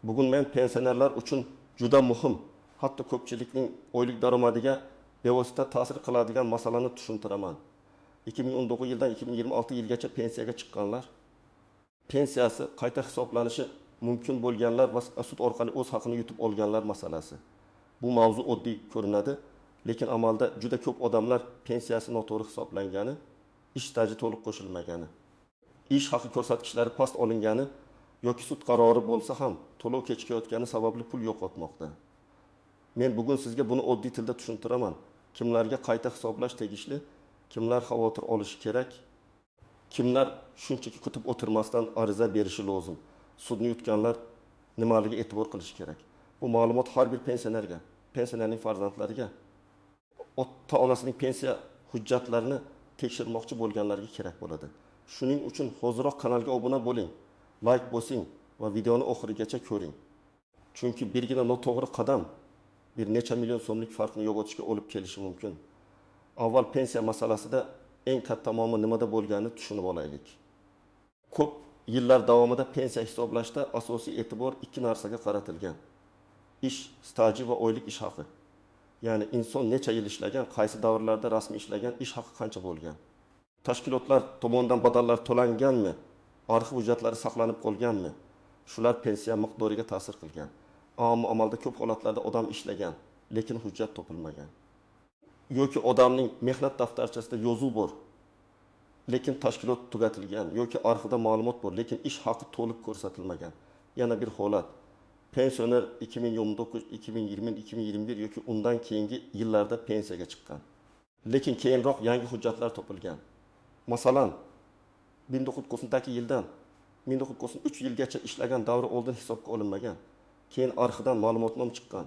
Bugun men pensionerlar uchun juda muhim, hatto ko'pchilikning oylik daromadiga bevosita ta'sir qiladigan masalani tushuntiraman. 2019 yildan 2026 yilgacha pensiyaga chiqqanlar, pensiyasi qayta hisoblanishi mumkin bo'lganlar va sud orqali o'z haqini yutib olganlar masalasi. Bu mavzu oddiy ko'rinadi, lekin amalda juda ko'p odamlar pensiyasi noto'g'ri hisoblangani, ish staji to'liq qo'shilmagani, ish haqi ko'rsatkichlari past olingani yoki sud qarori bo'lsa ham to'lov kechikayotgani sababli pul yo'qotmoqda. Men bugun sizga buni oddiy tilda tushuntiraman. Kimlarga qayta hisoblash tegishli, kimlar xavotir olishi kerak, kimlar shunchaki kutib o'tirmasdan ariza berishi lozim. Sudni yutganlar nimalarga e'tibor qilish kerak. Bu ma'lumot har bir pensionerga, pensionerning farzandlariga, ota-onasining pensiya hujjatlarini tekshirmoqchi bo'lganlarga kerak bo'ladi. Shuning uchun hozirroq kanalga obuna bo'ling, like bosing va videoni oxirigacha ko'ring. Chunki birgina noto'g'ri qadam bir necha million so'mlik farqni yo'qotishga olib kelishi mumkin. Avval pensiya masalasida eng katta muammo nimada bo'lganini tushunib olaylik. Ko'p yillar davomida pensiya hisoblashda asosiy e'tibor ikki narsaga qaratilgan. Ish staji va oylik ish haqi. Ya'ni inson necha yil ishlagan, qaysi davrlarda rasmiy ishlagan, ish haqi qancha bo'lgan. Tashkilotlar tomonidan badallar to'langanmi? Arxiv hujjatlari saqlanib qolganmi? Shular pensiya miqdoriga ta'sir qilgan. Ammo amalda ko'p holatlarda odam ishlagan, lekin hujjat topilmagan. Yoki odamning mehnat daftarchasida yozuv bor, lekin tashkilot tugatilgan, yoki arxivda ma'lumot bor, lekin ish haqi to'liq ko'rsatilmagan. Yana bir holat. Pensioner 2019, 2020, 2021 yoki undan keyingi yillarda pensiyaga chiqqan. Lekin keyinroq yangi hujjatlar topilgan. Masalan, 1990 yildan 1993 yilgacha ishlagan davri oldin hisobga olinmagan. Keyin arxivdan ma'lumotnoma chiqqan.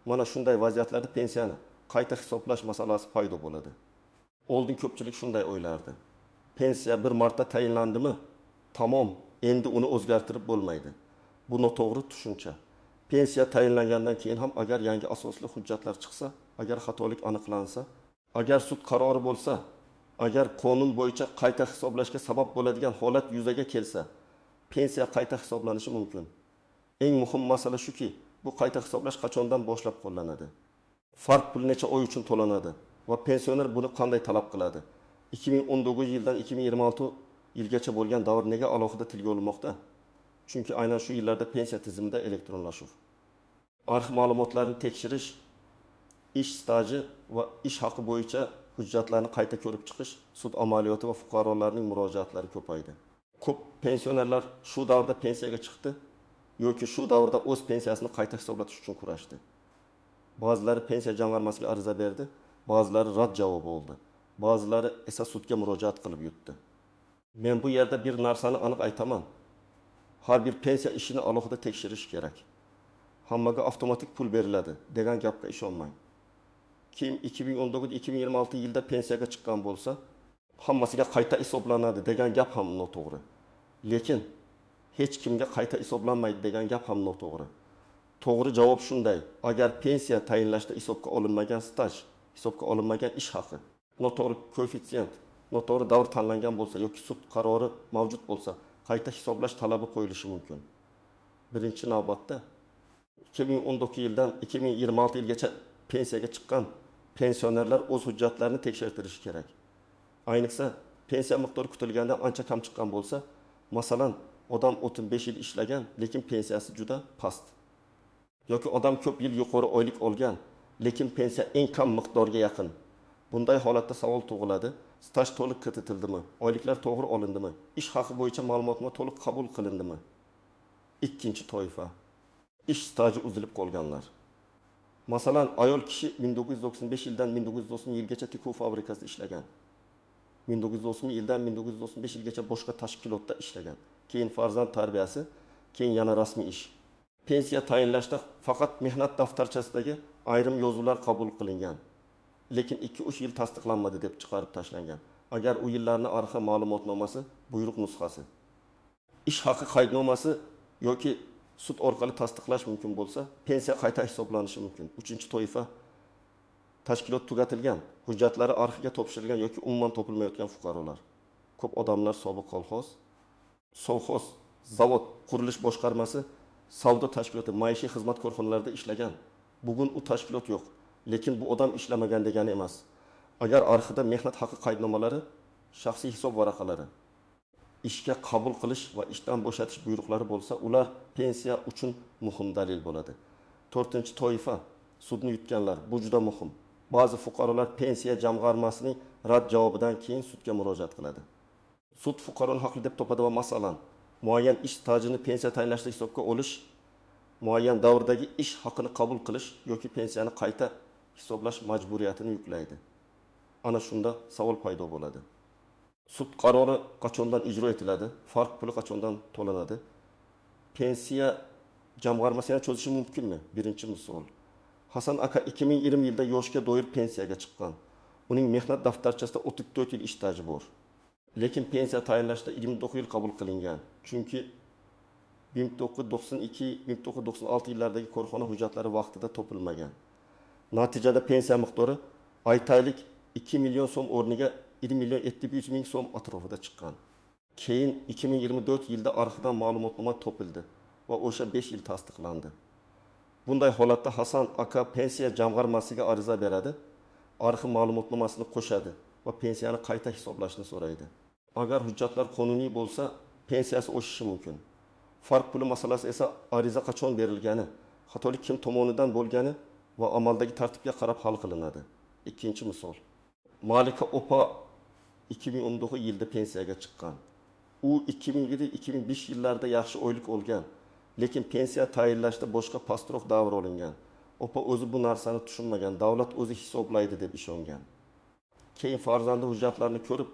Mana shunday vaziyatlarda pensiyani qayta hisoblash masalasi paydo bo'ladi. Oldin ko'pchilik shunday o'ylardi. Pensiya bir marta tayinlandimi, tamom, endi uni o'zgartirib bo'lmaydi. Bu noto'g'ri tushuncha. Pensiya tayinlangandan keyin ham agar yangi asosli hujjatlar chiqsa, agar xatolik aniqlansa, agar sud qarori bo'lsa, agar qonun bo'yicha qayta hisoblashga sabab bo'ladigan holat yuzaga kelsa, pensiya qayta hisoblanishi mumkin. Eng muhim masala shuki, bu qayta hisoblash qachondan boshlab qo'llanadi? Farq pul necha oy uchun to'lanadi va pensioner buni qanday talab qiladi? 2019 yildan 2026 yilgacha bo'lgan davr nega alohida tilga olinmoqda? Chunki aynan shu yillarda pensiya tizimida elektronlashuv, arxiv ma'lumotlarini tekshirish, ish staji va ish haqi bo'yicha hujjatlarni qayta ko'rib chiqish, sud amaliyoti va fuqarolarning murojaatlari ko'paydi. Ko'p pensionerlar shu davrda pensiyaga chiqdi yoki shu davrda o'z pensiyasini qayta hisoblatish uchun kurashdi. Ba'zilari pensiya jamg'armasiga ariza berdi, ba'zilari rad javobi oldi, ba'zilari esa sudga murojaat qilib yutdi. Men bu yerda bir narsani aniq aytaman. Har bir pensiya ishini alohida tekshirish kerak. Hammaga avtomatik pul beriladi degan gapga ishonmang. Kim 2019-2026 yilda pensiyaga chiqqan bo'lsa, hammasiga qayta hisoblanadi degan gap ham noto'g'ri. Lekin hech kimga qayta hisoblanmaydi degan gap ham noto'g'ri. To'g'ri javob shunday: agar pensiya tayinlashda hisobga olinmagan staj, hisobga olinmagan ish haqi, noto'g'ri koeffitsient, noto'g'ri davr tanlangan bo'lsa yoki sud qarori mavjud bo'lsa, qayta hisoblash talabi qo'yilishi mumkin. Birinchi navbatda 2019 yildan 2026 yilgacha pensiyaga chiqqan pensionerlar o'z hujjatlarini tekshirtirishi kerak. Ayniqsa pensiya miqdori kutilgandan ancha kam chiqqan bo'lsa, masalan, odam 35 yil ishlagan, lekin pensiyasi juda past. Yoki odam ko'p yil yuqori oylik olgan, lekin pensiya eng kam miqdorga yaqin. Bunday holatda savol tug'iladi: staj to'liq kiritildimi? Oyliklar to'g'ri olindimi? Ish haqi bo'yicha ma'lumotlar to'liq qabul qilindimi? Ikkinchi toifa: ish staji uzilib qolganlar. Masalan, ayol kishi 1995 yildan 1990 yilgacha tikuv fabrikasida ishlagan. 1990 yildan 1995 yilgacha boshqa tashkilotda ishlagan. Keyin farzand tarbiyasi, keyin yana rasmiy ish. Pensiya tayinlashda faqat mehnat daftarchasidagi ayrim yozuvlar qabul qilingan. Lekin 2-3 yil tasdiqlanmadi deb chiqarib tashlangan. Agar u yillarni arxiv ma'lumotnomasi, buyruq nusxasi, ish haqi qaydnomasi yoki sud orqali tasdiqlash mumkin bo'lsa, pensiya qayta hisoblanishi mumkin. Uchinchi toifa: tashkilot tugatilgan, hujjatlari arxivga topshirilgan yoki umuman topilmayotgan fuqarolar. Ko'p odamlar sobiq kolxoz, sovxoz, zavod, qurilish boshqarmasi savdo tashkiloti, maishiy xizmat korxonalarida ishlagan. Bugun u tashkilot yo'q. Lekin bu odam ishlamagan degani emas. Agar arxida mehnat haqi qaydnomalari, shaxsiy hisob varaqalari, ishga qabul qilish va ishdan bo'shatish buyruqlari bo'lsa, ular pensiya uchun muhim dalil bo'ladi. 4-toifa sudni yutganlar, bu juda muhim. Ba'zi fuqarolar pensiya jamg'armasining rad javobidan keyin sudga murojaat qiladi. Sud fuqaroni haqli deb topadi va masalan, muayyan ish stajini pensiya tayinlashda hisobga olish, muayyan davrdagi ish haqini qabul qilish yoki pensiyani qayta hisoblash majburiyatini yuklaydi. Ana shunda savol paydo bo'ladi. Sud qarori qachondan ijro etiladi? Farq puli qachondan to'lanadi? Pensiya jamg'armasini cho'zishi mumkinmi? Birinchi misol. Hasan aka 2020 yilda yoshga doir pensiyaga chiqqan. Uning mehnat daftarchasida 34 yil ish staji bor. Lekin pensiya tayinlashda 29 yil qabul qilingan. Chunki 1992-1996 yillardagi korxona hujjatlari vaqtida topilmagan. Natijada pensiya miqdori aytaylik 2 million so'm o'rniga 1 million 700 ming so'm atrofida chiqqan. Keyin 2024 yilda arxidan ma'lumotnoma topildi va o'sha 5 yil tasdiqlandi. Bunday holatda Hasan aka pensiya jamg'armasiga ariza beradi, arxi ma'lumotnomasini qo'shadi va pensiyani qayta hisoblashni so'raydi. Agar hujjatlar qonuniy bo'lsa, pensiyasi oshishi mumkin. Farq puli masalasi esa ariza qachon berilgani, xatolik kim tomonidan bo'lgani va amaldagi tartibga qarab hal qilinadi. Ikkinchi misol. Malika opa 2019 yilda pensiyaga chiqqan. U 2007-2005 yillarda yaxshi oylik olgan, lekin pensiya tayinlashda boshqa pastroq davr olingan. Opa o'zi bu narsani tushunmagan, davlat o'zi hisoblaydi deb ishongan. Keyin farzandi hujjatlarni ko'rib,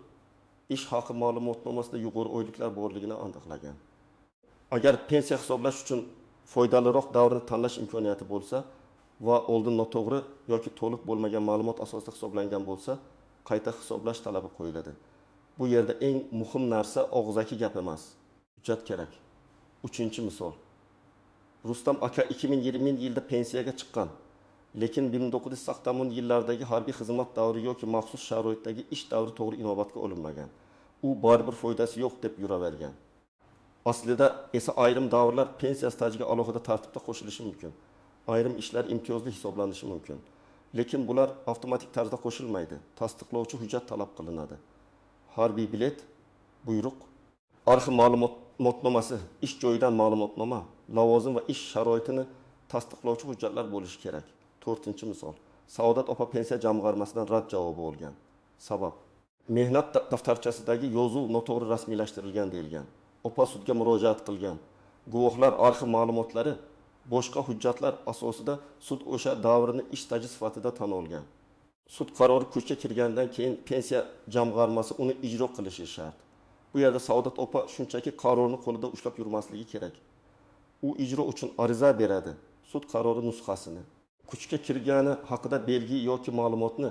ish haqi ma'lumotnomasida yuqori oyliklar borligini aniqlagan. Agar pensiya hisoblash uchun foydaliroq davrni tanlash imkoniyati bo'lsa va oldin noto'g'ri yoki to'liq bo'lmagan ma'lumot asosida hisoblangan bo'lsa, qayta hisoblash talabi qo'yiladi. Bu yerda eng muhim narsa og'zaki gap emas, hujjat kerak. Uchinchi misol. Rustam aka 2020 yilda pensiyaga chiqqan, lekin 1980 yillardagi harbiy xizmat davri yoki maxsus sharoitdagi ish davri to'g'ri inobatga olinmagan. U baribir foydasi yo'q deb yuravergan. Aslida esa ayrim davrlar pensiya stajiga alohida tartibda qo'shilishi mumkin. Ayrim ishlar imtiyozli hisoblanishi mumkin. Lekin bular avtomatik tarzda qo'shilmaydi. Tasdiqlovchi hujjat talab qilinadi. Harbiy bilet, buyruq, arxi ma'lumotnomasi, ish joyidan ma'lumotnoma, lavozim va ish sharoitini tasdiqlovchi hujjatlar bo'lishi kerak. 4-misol. Saodat opa pensiya jamg'armasidan rad javobi olgan. Sabab: mehnat daftarchasidagi yozuv noto'g'ri rasmiylashtirilgan deyilgan. Opa sudga murojaat qilgan. Guvohlar arxi ma'lumotlari boshqa hujjatlar asosida sud o'sha davrni ish staji sifatida tan olgan. Sud qarori kuchga kirgandan keyin pensiya jamg'armasi uni ijro qilishi shart. Bu yerda Saodat opa shunchaki qarorni qo'lida ushlab yurmasligi kerak. U ijro uchun ariza beradi, sud qarori nusxasini. Kuchga kirgani haqida belgi yoki ma'lumotni,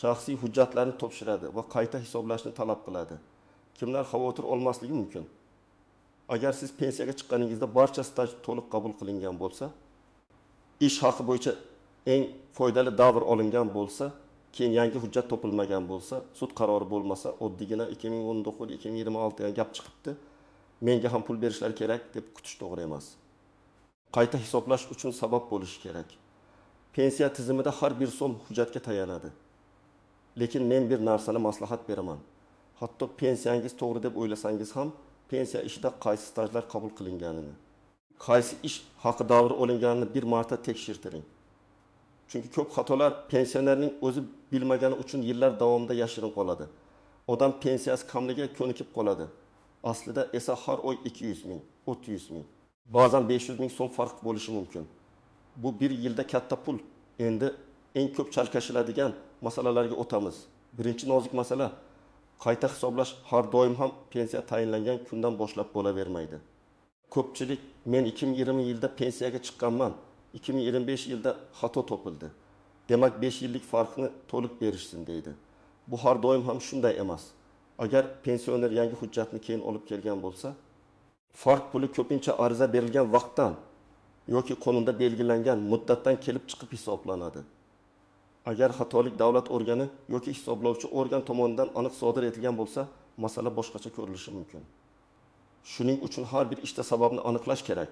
shaxsiy hujjatlarni topshiradi va qayta hisoblashni talab qiladi. Kimlar xavotir olmasligi mumkin? Agar siz pensiyaga chiqqaningizda barcha staj to'liq qabul qilingan bo'lsa, ish haqi bo'yicha eng foydali davr olingan bo'lsa, keyin yangi hujjat topilmagan bo'lsa, sud qarori bo'lmasa, oddiygina 2019-2026 gap chiqibdi, menga ham pul berishlari kerak deb kutish to'g'ri emas. Qayta hisoblash uchun sabab bo'lishi kerak. Pensiya tizimida har bir so'm hujjatga tayanadi. Lekin men bir narsani maslahat beraman. Hatto pensiyangiz to'g'ri deb o'ylasangiz ham, pensiya ishida qaysi stajlar qabul qilinganini, qaysi ish haqi davri olinganini bir marta tekshirtiring. Chunki ko'p xatolar pensionerning o'zi bilmagani uchun yillar davomida yashirin qoladi. Odam pensiyasi kamligiga ko'nikib qoladi. Aslida esa har oy 200 ming, 300 ming, ba'zan 500 ming so'm farq bo'lishi mumkin. Bu bir yilda katta pul. Endi eng ko'p chalkashiladigan masalalarga o'tamiz. Birinchi nozik masala: qayta hisoblash har doim ham pensiya tayinlangan kundan boshlab bo'lavermaydi. Ko'pchilik men 2020 yilda pensiyaga chiqqanman, 2025 yilda xato topildi. Demak 5 yillik farqni to'liq berishsin deydi. Bu har doim ham shunday emas. Agar pensioner yangi hujjatni keyin olib kelgan bo'lsa, farq puli ko'pincha ariza berilgan vaqtdan yoki qonunda belgilangan muddatdan kelib chiqib hisoblanadi. Agar xatolik davlat organi yoki hisoblovchi organ tomonidan aniq sodir etilgan bo'lsa, masala boshqacha ko'rilishi mumkin. Shuning uchun har bir ishda sababni aniqlash kerak.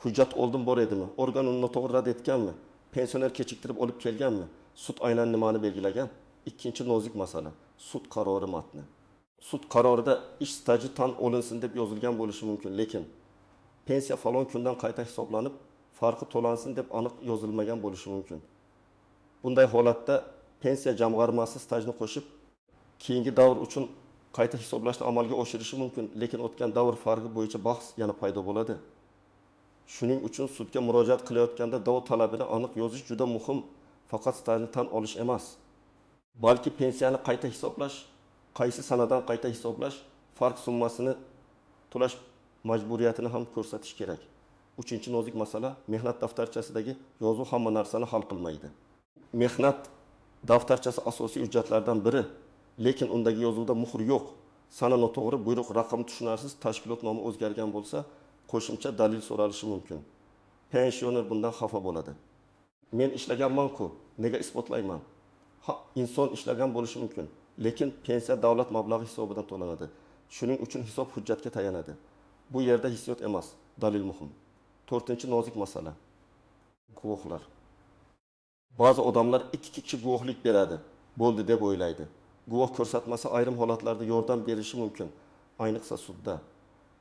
Hujjat oldin bor edimi? Organ uni noto'g'ri rad etganmi? Pensioner kechiktirib olib kelganmi? Sud aynan nimani belgilagan? Ikkinchi nozik masala, sud qarori matni. Sud qarorida ish staji tan olinsin deb yozilgan bo'lishi mumkin, lekin pensiya falon kundan qayta hisoblanib, farqi to'lansin deb aniq yozilmagan bo'lishi mumkin. Bunday holatda pensiya jamg'armasi stajni qo'shib, keyingi davr uchun qayta hisoblashni amalga oshirishi mumkin, lekin o'tgan davr farqi bo'yicha bahs yana paydo bo'ladi. Shuning uchun sudga murojaat qilayotganda davr talabini aniq yozish juda muhim, faqat stajni tan olish emas. Balki pensiyani qayta hisoblash, qaysi sanadan qayta hisoblash, farq summasini to'lash majburiyatini ham ko'rsatish kerak. Uchinchi nozik masala, mehnat daftarchasidagi yozuv hamma narsani hal qilmaydi. Mehnat daftarchasi asosiy hujjatlardan biri, lekin undagi yozuvda muhr yo'q. Sana noto'g'ri, buyruq raqam tushunarsiz, tashkilot nomi o'zgargan bo'lsa, qo'shimcha dalil so'ralishi mumkin. Pensioner bundan xafa bo'ladi. Men ishlaganman-ku, nega isbotlayman? Inson ishlagan bo'lishi mumkin, lekin pensiya davlat mablag'i hisobidan to'lanadi. Shuning uchun hisob hujjatga tayanadi. Bu yerda hissiyot emas, dalil muhim. 4-chi nozik masala. Guvohlar. Ba'zi odamlar ikki kishi guvohlik beradi, bo'ldi deb o'ylaydi. Guvoh ko'rsatmasi ayrim holatlarda yordam berishi mumkin, ayniqsa sudda.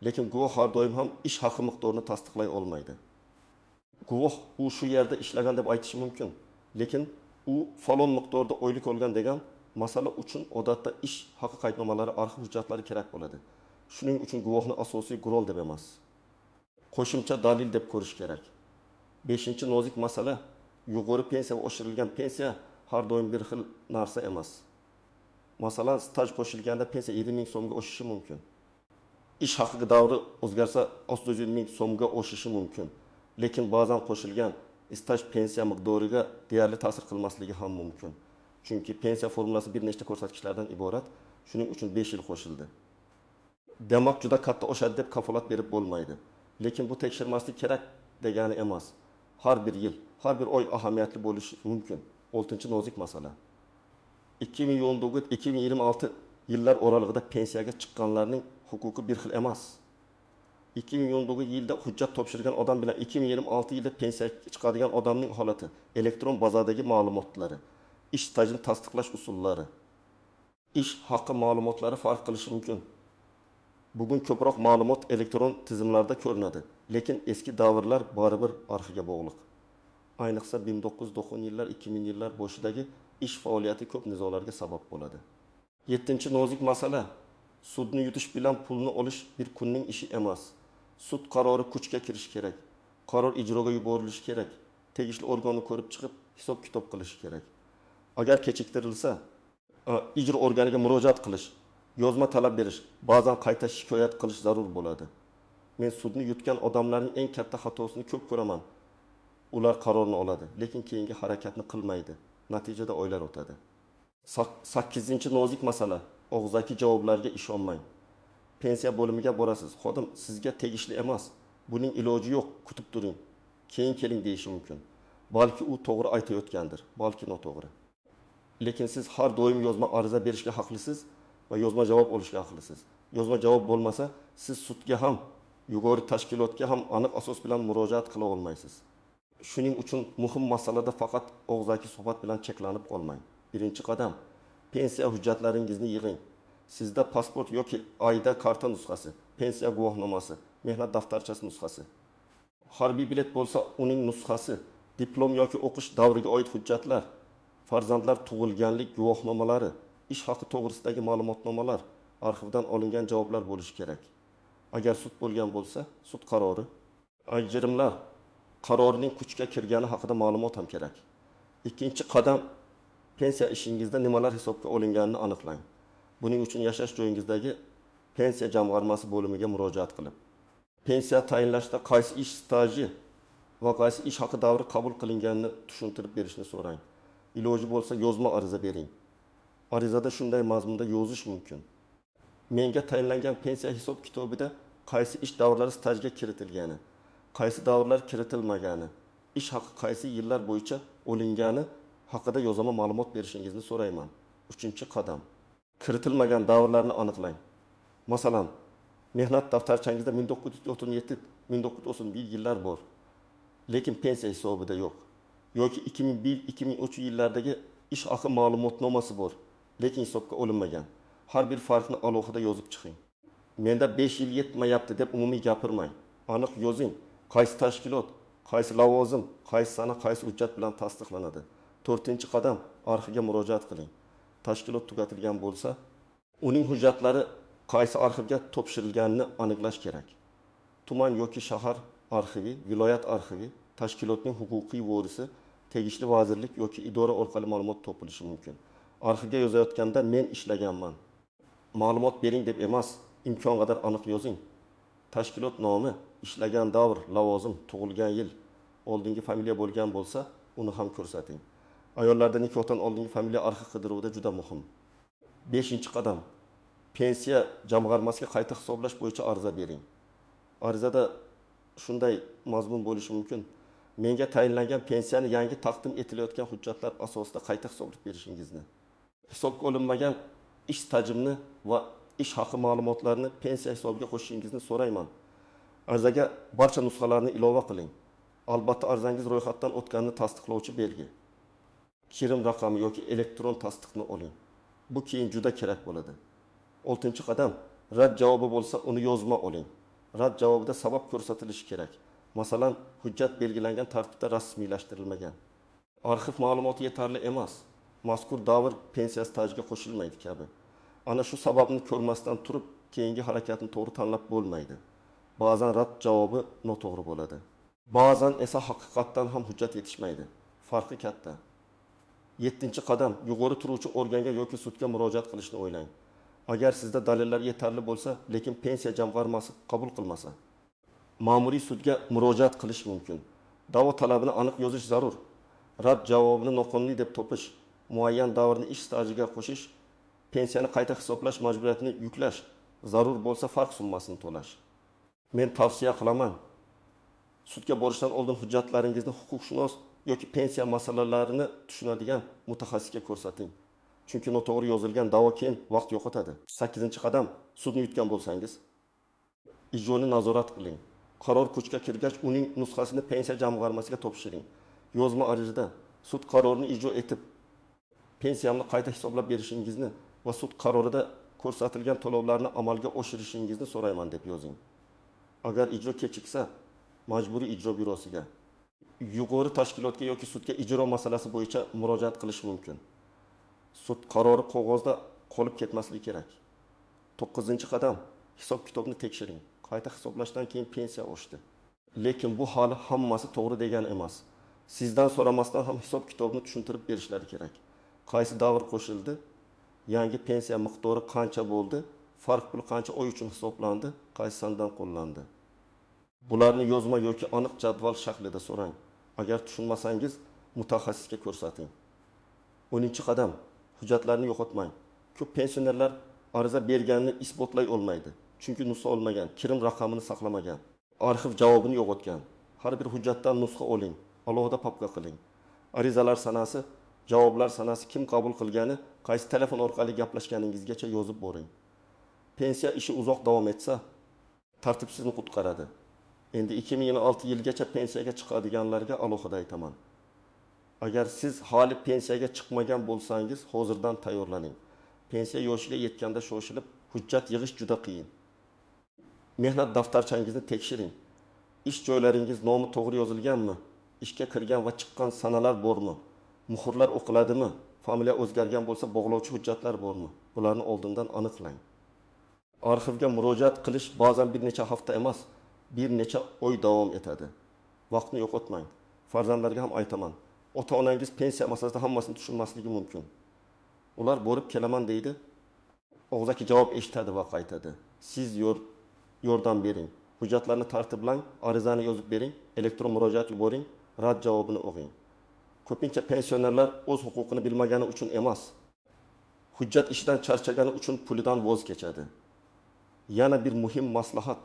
Lekin guvoh har doim ham ish haqi miqdorini tasdiqlay olmaydi. Guvoh u shu yerda ishlagan deb aytishi mumkin, lekin u falon miqdorda oylik olgan degan masala uchun odatda ish haqi qaydnomalari, arxiv hujjatlari kerak bo'ladi. Shuning uchun guvohni asosiy gurol deb emas, qo'shimcha dalil deb ko'rish kerak. 5-chi nozik masala, yuqori pensiya va oshirilgan pensiya har doim bir xil narsa emas. Masalan, staj qo'shilganda pensiya 20 ming so'mga oshishi mumkin. Ish haqiga davri o'zgarsa 30 ming so'mga oshishi mumkin. Lekin ba'zan qo'shilgan staj pensiya miqdoriga deyarli ta'sir qilmasligi ham mumkin. Chunki pensiya formulasi bir nechta ko'rsatkichlardan iborat, shuning uchun 5 yil qo'shildi. Demak, juda katta oshadi deb kafolat berib bo'lmaydi. Lekin bu tekshirmaslik kerak degani emas. Har bir yil, har bir oy ahamiyatli bo'lishi mumkin. 6-chi nozik masala. 2019-2026 yillar oralig'ida pensiyaga chiqqanlarning huquqi bir xil emas. 2019 yilda hujjat topshirgan odam bilan 2026 yilda pensiyaga chiqadigan odamning holati, elektron bazadagi ma'lumotlari, ish stajini tasdiqlash usullari, ish haqi ma'lumotlari farq qilishi mumkin. Bugun ko'proq ma'lumot elektron tizimlarda ko'rinadi, lekin eski davrlar baribir arxiga bog'liq. Ayniqsa 1990 yillar, 2000 yillar boshidagi ish faoliyati ko'p nizolarga sabab bo'ladi. 7-chi nozik masala, sudni yutish bilan pulni olish bir kunning ishi emas. Sud qarori kuchga kirishi kerak. Qaror ijroga yuborilishi kerak. Tegishli organni ko'rib chiqib, hisob-kitob qilishi kerak. Agar kechiktirilsa, ijro organiga murojaat qilish, yozma talab berish, ba'zan qayta shikoyat qilish zarur bo'ladi. Men sudni yutgan odamlarning eng katta xatosini ko'p ko'raman. Ular qarorni oladi, lekin keyingi harakatni qilmaydi. Natijada oylar o'tadi. 8-chi nozik masala, og'zaki javoblarga ishonmang. Pensiya bo'limiga borasiz, xodim sizga tegishli emas, buning iloji yo'q, kutib turing, keyin keling deyishi mumkin. Balki u to'g'ri aytayotgandir, balki noto'g'ri. Lekin siz har doim yozma ariza berishga haqlisiz va yozma javob olishga haqlisiz. Yozma javob bo'lmasa, siz sudga ham, yuqori tashkilotga ham aniq asos bilan murojaat qila olmaysiz. Shuning uchun muhim masalada faqat og'zaki suhbat bilan cheklanib qolmang. Birinchi qadam, pensiya hujjatlaringizni yig'ing. Sizda pasport yoki oyda karta nusxasi, pensiya guvohnomasi, mehnat daftarchasi nusxasi, harbiy bilet bo'lsa uning nusxasi, diplom yoki o'qish davriga oid hujjatlar, farzandlar tug'ilganlik guvohnomalari, ish haqi to'g'risidagi ma'lumotnomalar, arxivdan olingan javoblar bo'lishi kerak. Agar sud bo'lgan bo'lsa, sud qarori, ajrimlar, qarorining kuchga kirgani haqida ma'lumot ham kerak. Ikkinchi qadam, pensiya ishingizda nimalar hisobga olinganini aniqlang. Buning uchun yashash joyingizdagi pensiya jamg'armasi bo'limiga murojaat qilib, pensiya tayinlashda qaysi ish staji va qaysi ish haqi davri qabul qilinganini tushuntirib berishni so'rang. Iloji bo'lsa yozma ariza bering. Arizada shunday mazmunda yozish mumkin: menga tayinlangan pensiya hisob kitobida qaysi ish davrlari stajga kiritilgani, qaysi davrlar kiritilmagani, ish haqi qaysi yillar bo'yicha olingani haqida yozma ma'lumot berishingizni so'rayman. 3-qadam. Kiritilmagan davrlarni aniqlang. Masalan, mehnat daftarchangizda 1937-1991 yillar bor. lekin pensiya hisobida yo'q. Yoki 2001-2003 yillardagi ish haqi ma'lumotnomasi bor, lekin hisobga olinmagan. Har bir farqni alohida yozib chiqing. Menda 5 yil yetmayapti deb umumiy gapirmang. Aniq yozing. Qaysi tashkilot, qaysi lavozim, qaysi sana, qaysi hujjat bilan tasdiqlanadi. 4-qadam arxivga murojaat qiling. Tashkilot tugatilgan bo'lsa, uning hujjatlari qaysi arxivga topshirilganini aniqlash kerak. Tuman yoki shahar arxivi, viloyat arxivi, tashkilotning huquqiy vorisi, tegishli vazirlik yoki idora orqali ma'lumot topilishi mumkin. Arxivga yozayotganda men ishlaganman, ma'lumot bering deb emas, imkon qadar aniq yozing. Tashkilot nomi, ishlagan davr, lavozim, tug'ilgan yil, oldingi familiya bo'lgan bo'lsa, uni ham ko'rsating. Ayollarda nikohdan oldingi familiya arxiv qidiruvida juda muhim. 5-qadam. Pensiya jamg'armasiga qayta hisoblash bo'yicha ariza bering. Arizada shunday mazmun bo'lishi mumkin. Menga tayinlangan pensiyani yangi taqdim etilayotgan hujjatlar asosida qayta hisoblab berishingizni. Hisobga olinmagan ish stajimni va ish haqi ma'lumotlarini pensiya hisobiga qo'shishingizni so'rayman. Arizaga barcha nusxalarni ilova qiling. Albatta arizangiz ro'yxatdan o'tganini tasdiqlovchi belgi, kirim raqami yoki elektron tasdiqni oling. Bu keyin juda kerak bo'ladi. 6-qadam. Rad javobi bo'lsa, uni yozma oling. Rad javobida sabab ko'rsatilishi kerak. Masalan, hujjat belgilangan tartibda rasmiylashtirilmagan. Arxiv ma'lumoti yetarli emas. Mazkur davr pensiya stajiga qo'shilmaydi kabi. Ana shu sababni ko'rmasdan turib, keyingi harakatni to'g'ri tanlab bo'lmaydi. Ba'zan rad javobi noto'g'ri bo'ladi. Ba'zan esa haqiqatdan ham hujjat yetishmaydi. Farqi katta. 7-qadam. Yuqori turuvchi organga yoki sudga murojaat qilishni o'ylang. Agar sizda dalillar yetarli bo'lsa, lekin pensiya jamg'armasi qabul qilmasa, ma'muriy sudga murojaat qilish mumkin. Da'vo talabini aniq yozish zarur. Rad javobini noqonuniy deb topish, muayyan davrni ish stajiga qo'shish, pensiyani qayta hisoblash majburiyatini yuklash, zarur bo'lsa farq summasini to'lash. Men tavsiya qilaman. Sudga borishdan oldin hujjatlaringizni huquqshunos yoki pensiya masalalarini tushunadigan mutaxassisga ko'rsating. Chunki noto'g'ri yozilgan da'vo keyin vaqt yo'qotadi. 8-qadam. Sudni yutgan bo'lsangiz, ijroni nazorat qiling. Qaror kuchga kirgach, uning nusxasini pensiya jamg'armasiga topshiring. Yozma arizada sud qarorini ijro etib, pensiyamni qayta hisoblab berishingizni va sud qarorida ko'rsatilgan to'lovlarni amalga oshirishingizni so'rayman deb yozing. Agar ijro kechiksa, majburiy ijro byurosiga, yuqori tashkilotga yoki sudga ijro masalasi bo'yicha murojaat qilish mumkin. Sud qarori qog'ozda qolib ketmasligi kerak. 9-qadam. Hisob kitobni tekshiring. Qayta hisoblashdan keyin pensiya oshdi. Lekin bu hali hammasi to'g'ri degani emas. Sizdan so'ramasdan ham hisob kitobni tushuntirib berishlari kerak. Qaysi davr qo'shildi? Yangi pensiya miqdori qancha bo'ldi? Farq pul qancha oy uchun hisoblandi? Qaysi sandan qo'llanadi? Bularni yozma yoki aniq jadval shaklida so'rang. Agar tushunmasangiz, mutaxassisga ko'rsating. 10-qadam. Hujjatlarni yo'qotmang. Ko'p pensionerlar ariza berganini isbotlay olmaydi. Chunki nusxa olmagan, kirim raqamini saqlamagan, arxiv javobini yo'qotgan. Har bir hujjatdan nusxa oling, alohida papka qiling. Arizalar sanasi, javoblar sanasi, kim qabul qilgani, qaysi telefon orqali gaplashganingizgacha yozib boring. Pensiya ishi uzoq davom etsa, tartib sizni qutqaradi. Endi 2026 yilgacha pensiyaga chiqadiganlarga alohida aytaman. Agar siz hali pensiyaga chiqmagan bo'lsangiz, hozirdan tayyorlaning. Pensiya yoshiga yetganda shoshilib, hujjat yig'ish juda qiyin. Mehnat daftarchangizni tekshiring. Ish joylaringiz nomi to'g'ri yozilganmi? Ishga kirgan va chiqqan sanalar bormi? Muhrlar o'qiladimi? Familiya o'zgargan bo'lsa, bog'lovchi hujjatlar bormi? Bularni oldindan aniqlang. Arxivga murojaat qilish ba'zan bir necha hafta emas, bir necha oy davom etadi. Vaqtni yo'qotmang. Farzandlarga ham aytaman. Ota-onangiz pensiya masalasida hammasini tushunmasligi mumkin. Ular borib kelaman deydi. Og'zaki javob eshitadi va qaytadi. Siz yordam bering. Hujjatlarni tartiblang, arizani yozib bering, elektron murojaat yuboring, rad javobini o'qing. Ko'pincha pensionerlar o'z huquqini bilmagani uchun emas, hujjat ishidan charchagani uchun pulidan voz kechadi. Yana bir muhim maslahat.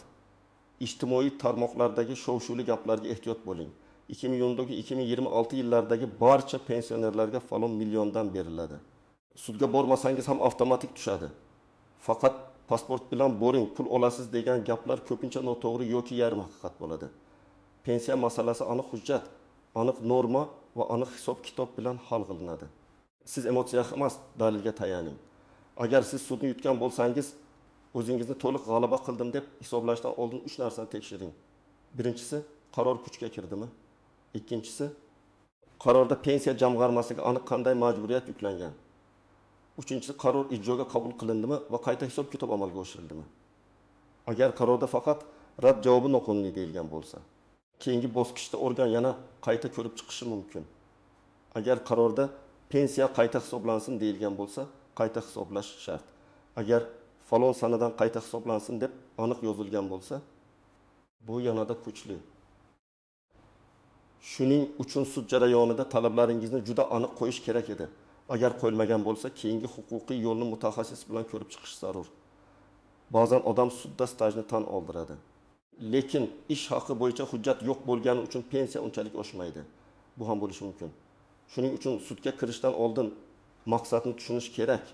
Ijtimoiy tarmoqlardagi shov-shuvli gaplarga ehtiyot bo'ling. 2019-2026 yillardagi barcha pensionerlarga falon milliondan beriladi. Sudga bormasangiz ham avtomatik tushadi. Faqat pasport bilan boring, pul olasiz degan gaplar ko'pincha noto'g'ri yoki yarim haqiqat bo'ladi. pensiya masalasi aniq hujjat, aniq norma va aniq hisob-kitob bilan hal qilinadi. Siz emotsiyaga emas, dalilga tayaning. Agar siz sudni yutgan bo'lsangiz, o'zingizni to'liq g'alaba qildim deb hisoblashdan oldin 3 narsani tekshiring. Birinchisi, qaror kuchga kirdimi? Ikkinchisi, qarorda pensiya jamg'armasiga aniq qanday majburiyat yuklangan? Uchinchisi, qaror ijroga qabul qilindimi va qayta hisob-kitob amalga oshirildimi? Agar qarorda faqat rad javobi noqonuniy deyilgan bo'lsa, keyingi bosqichda organ yana qayta ko'rib chiqishi mumkin. Agar qarorda pensiya qayta hisoblansin deyilgan bo'lsa, qayta hisoblash shart. Agar falon sanadan qayta hisoblansin deb aniq yozilgan bo'lsa, bu yanada kuchli. Shuning uchun sud jarayonida talablaringizni juda aniq qo'yish kerak edi. Agar qo'yilmagan bo'lsa, keyingi huquqiy yo'lni mutaxassis bilan ko'rib chiqish zarur. Ba'zan odam sudda stajni tan oldiradi. Lekin ish haqi bo'yicha hujjat yo'q bo'lgani uchun pensiya unchalik oshmaydi. Bu ham bo'lishi mumkin. Shuning uchun sudga kirishdan oldin maqsadni tushunish kerak.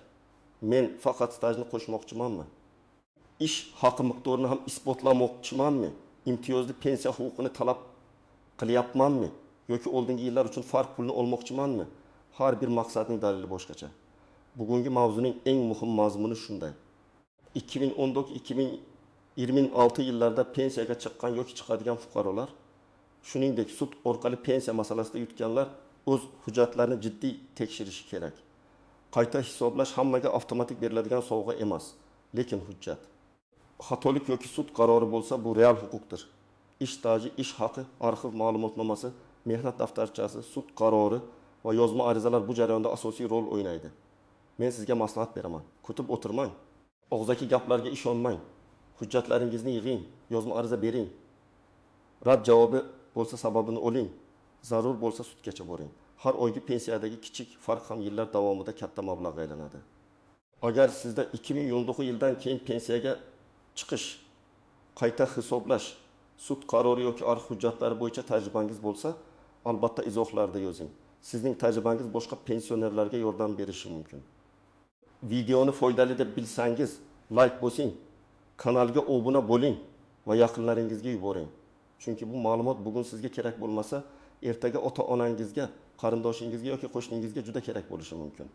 Men faqat stajni qo'shmoqchimanmi? Ish haqi miqdorini ham isbotlamoqchimanmi? Imtiyozli pensiya huquqini talab qilyapmanmi? Yoki oldingi yillar uchun farq pulini olmoqchimanmi? Har bir maqsadning dalili boshqacha. Bugungi mavzuning eng muhim mazmuni shunday. 2014-2026 yillarida pensiyaga chiqqan yoki chiqadigan fuqarolar, shuningdek sud orqali pensiya masalasida yutganlar o'z hujjatlarini jiddiy tekshirishi kerak. Qayta hisoblash hammaga avtomatik beriladigan sovg'a emas, lekin hujjat. Xatolik yoki sud qarori bo'lsa, bu real huquqdir. Ish staji, ish haqi, arxiv ma'lumotnomasi, mehnat daftarchasi, sud qarori va yozma arizalar bu jarayonda asosiy rol o'ynaydi. Men sizga maslahat beraman. Kutib o'tirmang. Og'zaki gaplarga ishonmang. Hujjatlaringizni yig'ing, yozma ariza bering. Rad javobi bo'lsa sababini oling. Zarur bo'lsa sudgacha boring. Har oygi pensiyadagi kichik farq ham yillar davomida katta mablag'ga aylanadi. Agar sizda 2019 yildan keyin pensiyaga chiqish, qayta hisoblash, sud qarori yoki arxiv hujjatlari bo'yicha tajribangiz bo'lsa, albatta izohlarda yozing. Sizning tajribangiz boshqa pensionerlarga yordam berishi mumkin. Videoni foydali deb bilsangiz, like bosing, kanalga obuna bo'ling va yaqinlaringizga yuboring. Chunki bu ma'lumot bugun sizga kerak bo'lmasa, ertaga ota-onangizga, qarindoshingizga yoki qo'shningizga juda kerak bo'lishi mumkin.